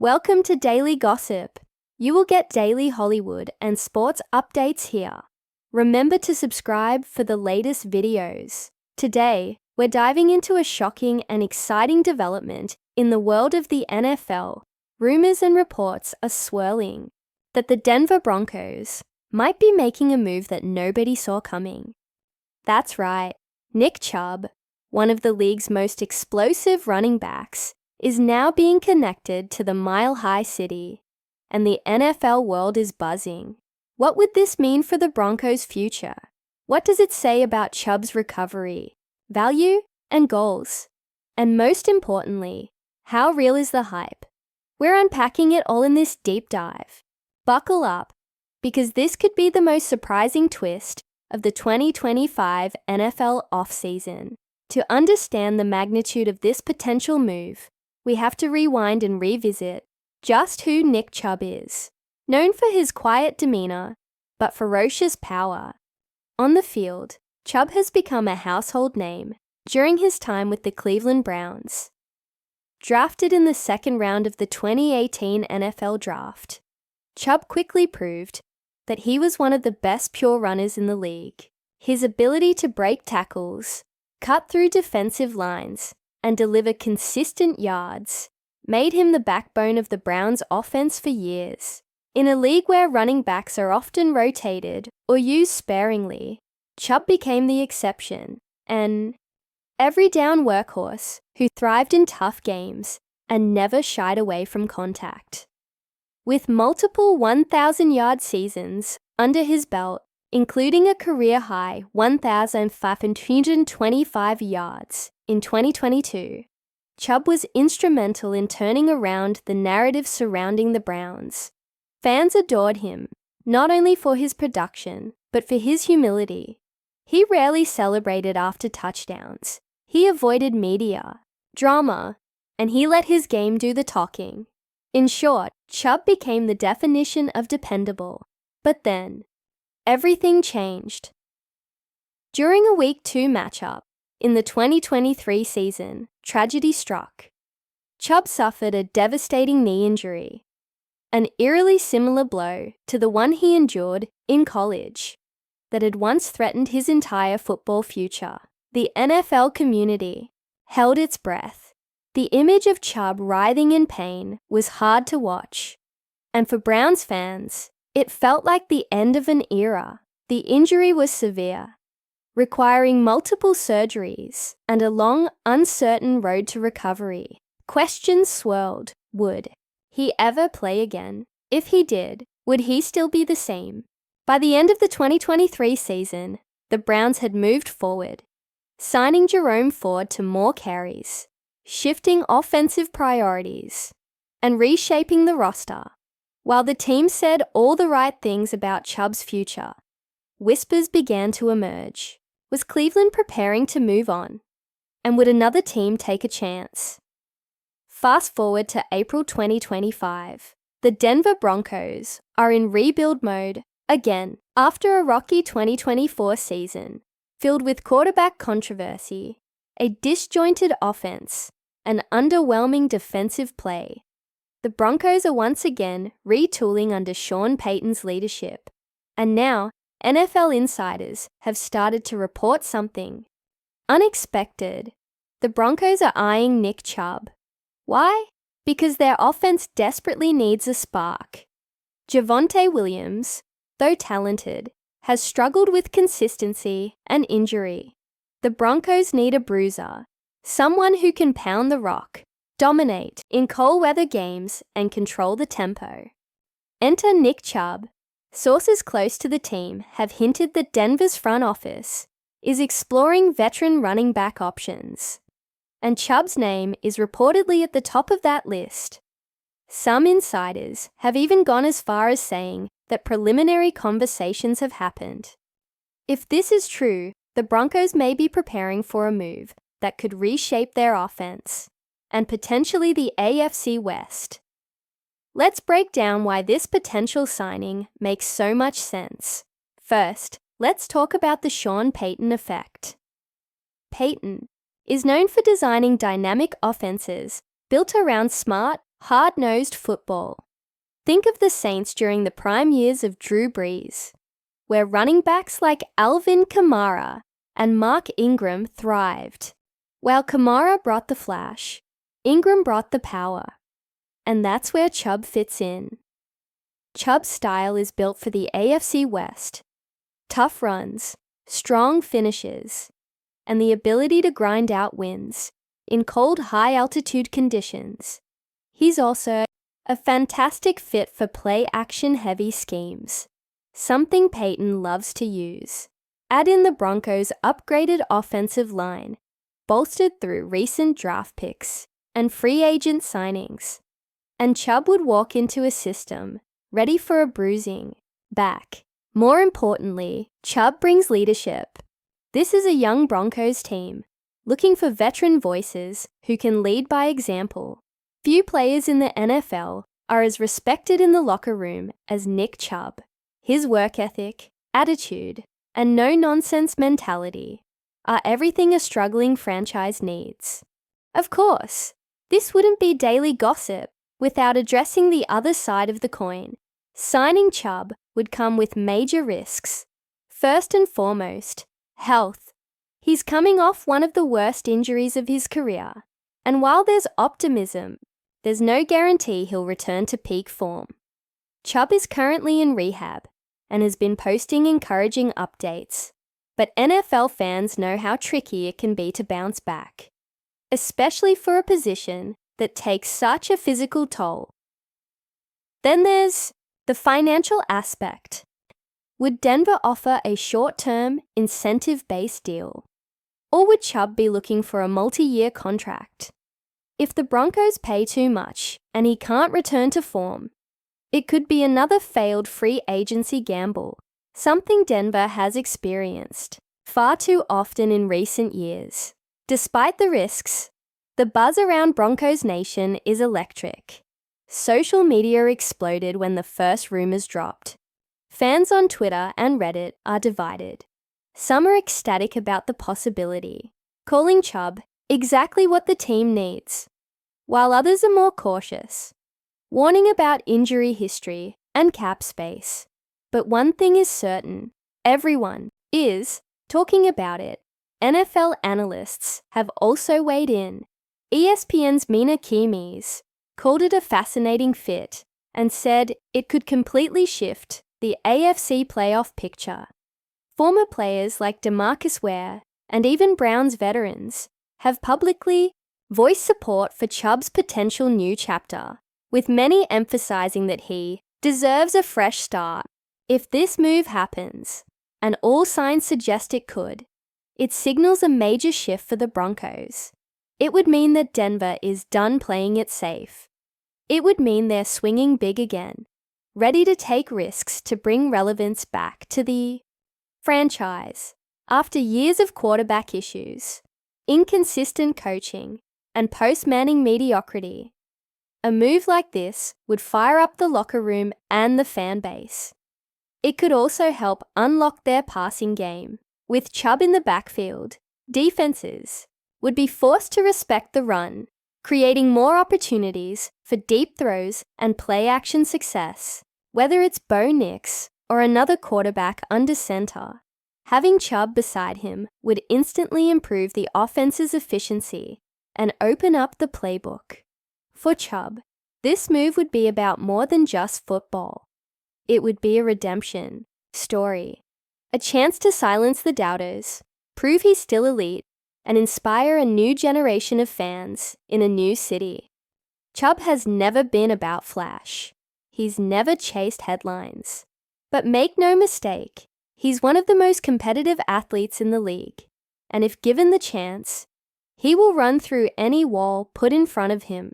Welcome to Daily Gossip. You will get daily Hollywood and sports updates here. Remember to subscribe for the latest videos. Today, we're diving into a shocking and exciting development in the world of the NFL. Rumors and reports are swirling that the Denver Broncos might be making a move that nobody saw coming. That's right, Nick Chubb, one of the league's most explosive running backs, is now being connected to the Mile High City, and the NFL world is buzzing. What would this mean for the Broncos' future? What does it say about Chubb's recovery, value, and goals? And most importantly, how real is the hype? We're unpacking it all in this deep dive. Buckle up, because this could be the most surprising twist of the 2025 NFL offseason. To understand the magnitude of this potential move, we have to rewind and revisit just who Nick Chubb is. Known for his quiet demeanor, but ferocious power. On the field, Chubb has become a household name during his time with the Cleveland Browns. Drafted in the second round of the 2018 NFL Draft, Chubb quickly proved that he was one of the best pure runners in the league. His ability to break tackles, cut through defensive lines, and deliver consistent yards made him the backbone of the Browns' offense for years. In a league where running backs are often rotated or used sparingly, Chubb became the exception, an every-down workhorse who thrived in tough games and never shied away from contact. With multiple 1,000-yard seasons under his belt, including a career-high 1,525 yards in 2022, Chubb was instrumental in turning around the narrative surrounding the Browns. Fans adored him, not only for his production, but for his humility. He rarely celebrated after touchdowns. He avoided media, drama, and he let his game do the talking. In short, Chubb became the definition of dependable. But then, everything changed. During a Week 2 matchup in the 2023 season, tragedy struck. Chubb suffered a devastating knee injury, an eerily similar blow to the one he endured in college that had once threatened his entire football future. The NFL community held its breath. The image of Chubb writhing in pain was hard to watch, and for Browns fans, it felt like the end of an era. The injury was severe, requiring multiple surgeries and a long, uncertain road to recovery. Questions swirled. Would he ever play again? If he did, would he still be the same? By the end of the 2023 season, the Browns had moved forward, signing Jerome Ford to more carries, shifting offensive priorities, and reshaping the roster. While the team said all the right things about Chubb's future, whispers began to emerge. Was Cleveland preparing to move on? And would another team take a chance? Fast forward to April 2025. The Denver Broncos are in rebuild mode again after a rocky 2024 season filled with quarterback controversy, a disjointed offense, and underwhelming defensive play. The Broncos are once again retooling under Sean Payton's leadership, and now NFL insiders have started to report something unexpected. The Broncos are eyeing Nick Chubb. Why? Because their offense desperately needs a spark. Javonte Williams, though talented, has struggled with consistency and injury. The Broncos need a bruiser, someone who can pound the rock, dominate in cold weather games, and control the tempo. Enter Nick Chubb. Sources close to the team have hinted that Denver's front office is exploring veteran running back options, and Chubb's name is reportedly at the top of that list. Some insiders have even gone as far as saying that preliminary conversations have happened. If this is true, the Broncos may be preparing for a move that could reshape their offense and potentially the AFC West. Let's break down why this potential signing makes so much sense. First, let's talk about the Sean Payton effect. Payton is known for designing dynamic offenses built around smart, hard-nosed football. Think of the Saints during the prime years of Drew Brees, where running backs like Alvin Kamara and Mark Ingram thrived. While Kamara brought the flash, Ingram brought the power. And that's where Chubb fits in. Chubb's style is built for the AFC West. Tough runs, strong finishes, and the ability to grind out wins in cold, high-altitude conditions. He's also a fantastic fit for play-action-heavy schemes, something Payton loves to use. Add in the Broncos' upgraded offensive line, bolstered through recent draft picks and free agent signings, and Chubb would walk into a system ready for a bruising back. More importantly, Chubb brings leadership. This is a young Broncos team looking for veteran voices who can lead by example. Few players in the NFL are as respected in the locker room as Nick Chubb. His work ethic, attitude, and no-nonsense mentality are everything a struggling franchise needs. Of course, this wouldn't be daily gossip without addressing the other side of the coin. Signing Chubb would come with major risks. First and foremost, health. He's coming off one of the worst injuries of his career, and while there's optimism, there's no guarantee he'll return to peak form. Chubb is currently in rehab and has been posting encouraging updates, but NFL fans know how tricky it can be to bounce back, especially for a position that takes such a physical toll. Then there's the financial aspect. Would Denver offer a short-term, incentive-based deal? Or would Chubb be looking for a multi-year contract? If the Broncos pay too much and he can't return to form, it could be another failed free agency gamble, something Denver has experienced far too often in recent years. Despite the risks, the buzz around Broncos Nation is electric. Social media exploded when the first rumors dropped. Fans on Twitter and Reddit are divided. Some are ecstatic about the possibility, calling Chubb exactly what the team needs, while others are more cautious, warning about injury history and cap space. But one thing is certain, everyone is talking about it. NFL analysts have also weighed in. ESPN's Mina Kimes called it a fascinating fit and said it could completely shift the AFC playoff picture. Former players like DeMarcus Ware and even Browns veterans have publicly voiced support for Chubb's potential new chapter, with many emphasizing that he deserves a fresh start. If this move happens, and all signs suggest it could, it signals a major shift for the Broncos. It would mean that Denver is done playing it safe. It would mean they're swinging big again, ready to take risks to bring relevance back to the franchise. After years of quarterback issues, inconsistent coaching, and post-Manning mediocrity, a move like this would fire up the locker room and the fan base. It could also help unlock their passing game. With Chubb in the backfield, defenses would be forced to respect the run, creating more opportunities for deep throws and play-action success. Whether it's Bo Nix or another quarterback under center, having Chubb beside him would instantly improve the offense's efficiency and open up the playbook. For Chubb, this move would be about more than just football. It would be a redemption story, a chance to silence the doubters, prove he's still elite, and inspire a new generation of fans in a new city. Chubb has never been about flash. He's never chased headlines. But make no mistake, he's one of the most competitive athletes in the league, and if given the chance, he will run through any wall put in front of him.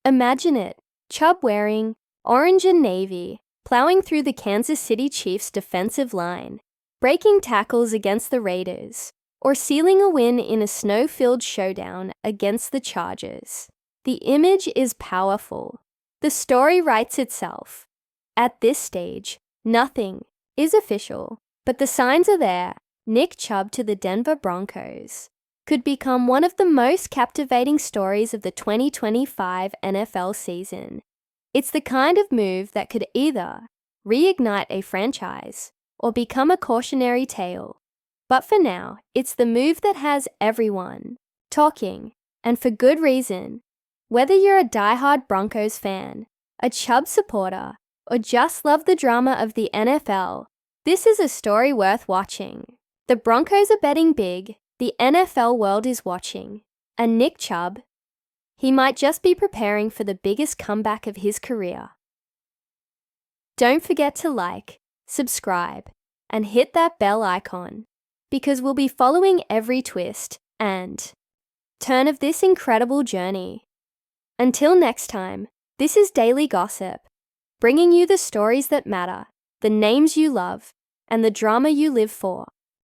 Imagine it, Chubb wearing orange and navy, plowing through the Kansas City Chiefs' defensive line, breaking tackles against the Raiders, or sealing a win in a snow-filled showdown against the Chargers. The image is powerful. The story writes itself. At this stage, nothing is official, but the signs are there. Nick Chubb to the Denver Broncos could become one of the most captivating stories of the 2025 NFL season. It's the kind of move that could either reignite a franchise or become a cautionary tale. But for now, it's the move that has everyone talking, and for good reason. Whether you're a diehard Broncos fan, a Chubb supporter, or just love the drama of the NFL, this is a story worth watching. The Broncos are betting big, the NFL world is watching, and Nick Chubb, he might just be preparing for the biggest comeback of his career. Don't forget to like, subscribe, and hit that bell icon, because we'll be following every twist and turn of this incredible journey. Until next time, this is Daily Gossip, bringing you the stories that matter, the names you love, and the drama you live for.